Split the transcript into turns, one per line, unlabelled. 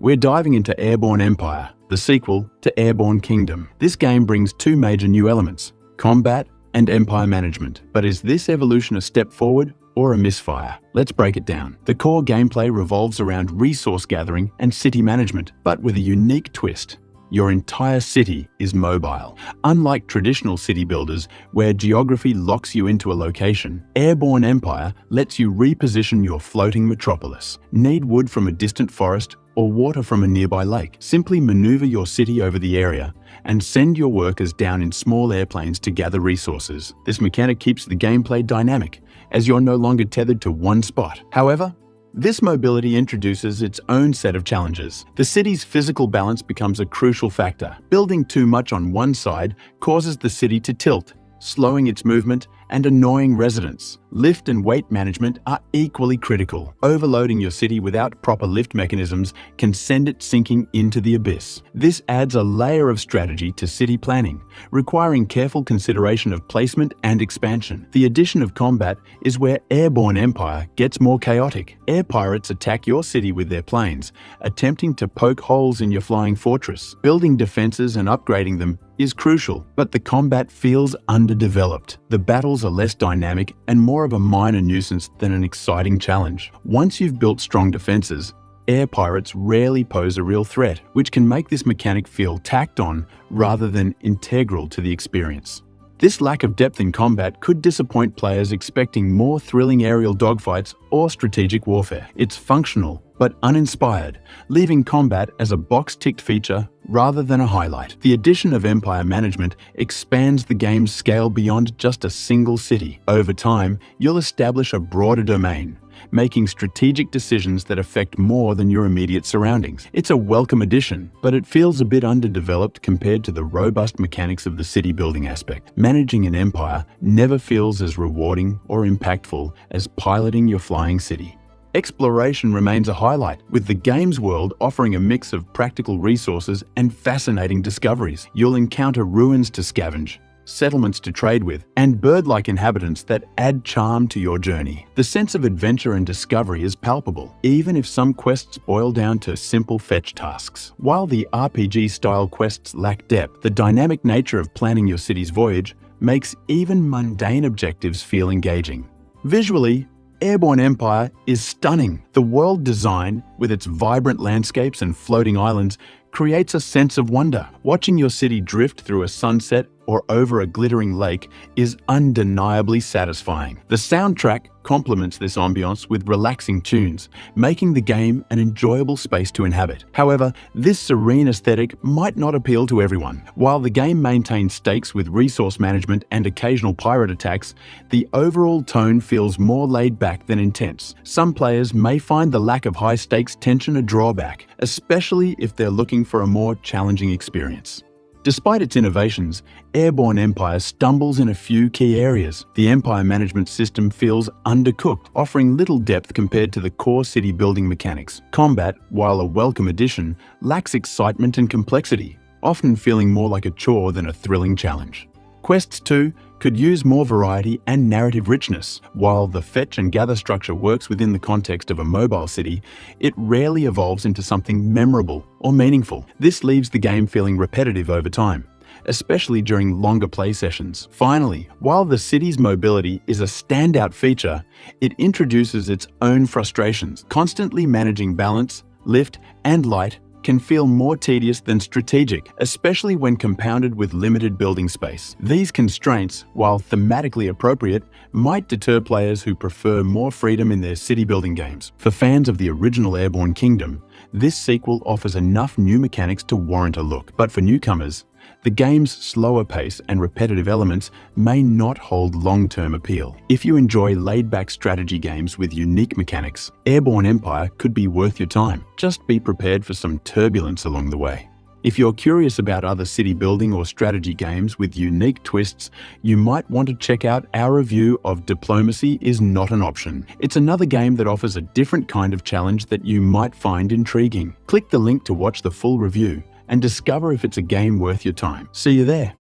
We're diving into Airborne Empire, the sequel to Airborne Kingdom. This game brings two major new elements, combat and empire management. But is this evolution a step forward or a misfire? Let's break it down. The core gameplay revolves around resource gathering and city management, but with a unique twist. Your entire city is mobile. Unlike traditional city builders, where geography locks you into a location, Airborne Empire lets you reposition your floating metropolis. Need wood from a distant forest or water from a nearby lake? Simply maneuver your city over the area and send your workers down in small airplanes to gather resources. This mechanic keeps the gameplay dynamic, as you're no longer tethered to one spot. However, this mobility introduces its own set of challenges. The city's physical balance becomes a crucial factor. Building too much on one side causes the city to tilt, slowing its movement and annoying residents. Lift and weight management are equally critical. Overloading your city without proper lift mechanisms can send it sinking into the abyss. This adds a layer of strategy to city planning, requiring careful consideration of placement and expansion. The addition of combat is where Airborne Empire gets more chaotic. Air pirates attack your city with their planes, attempting to poke holes in your flying fortress. Building defenses and upgrading them is crucial, but the combat feels underdeveloped. The battles are less dynamic and more of a minor nuisance than an exciting challenge. Once you've built strong defenses, air pirates rarely pose a real threat, which can make this mechanic feel tacked on rather than integral to the experience. This lack of depth in combat could disappoint players expecting more thrilling aerial dogfights or strategic warfare. It's functional but uninspired, leaving combat as a box-ticked feature rather than a highlight. The addition of empire management expands the game's scale beyond just a single city. Over time, you'll establish a broader domain, making strategic decisions that affect more than your immediate surroundings. It's a welcome addition, but it feels a bit underdeveloped compared to the robust mechanics of the city building aspect. Managing an empire never feels as rewarding or impactful as piloting your flying city. Exploration remains a highlight, with the game's world offering a mix of practical resources and fascinating discoveries. You'll encounter ruins to scavenge, settlements to trade with, and bird-like inhabitants that add charm to your journey. The sense of adventure and discovery is palpable, even if some quests boil down to simple fetch tasks. While the RPG-style quests lack depth, the dynamic nature of planning your city's voyage makes even mundane objectives feel engaging. Visually, Airborne Empire is stunning. The world design, with its vibrant landscapes and floating islands, creates a sense of wonder. Watching your city drift through a sunset or over a glittering lake is undeniably satisfying. The soundtrack complements this ambiance with relaxing tunes, making the game an enjoyable space to inhabit. However, this serene aesthetic might not appeal to everyone. While the game maintains stakes with resource management and occasional pirate attacks, the overall tone feels more laid back than intense. Some players may find the lack of high-stakes tension a drawback, especially if they're looking for a more challenging experience. Despite its innovations, Airborne Empire stumbles in a few key areas. The empire management system feels undercooked, offering little depth compared to the core city building mechanics. Combat, while a welcome addition, lacks excitement and complexity, often feeling more like a chore than a thrilling challenge. Quests, too, could use more variety and narrative richness. While the fetch and gather structure works within the context of a mobile city, it rarely evolves into something memorable or meaningful. This leaves the game feeling repetitive over time, especially during longer play sessions. Finally, while the city's mobility is a standout feature, it introduces its own frustrations. Constantly managing balance, lift, and light can feel more tedious than strategic, especially when compounded with limited building space. These constraints, while thematically appropriate, might deter players who prefer more freedom in their city-building games. For fans of the original Airborne Kingdom, this sequel offers enough new mechanics to warrant a look. But for newcomers, the game's slower pace and repetitive elements may not hold long-term appeal. If you enjoy laid-back strategy games with unique mechanics, Airborne Empire could be worth your time. Just be prepared for some turbulence along the way. If you're curious about other city building or strategy games with unique twists, you might want to check out our review of Diplomacy is Not an Option. It's another game that offers a different kind of challenge that you might find intriguing. Click the link to watch the full review and discover if it's a game worth your time. See you there.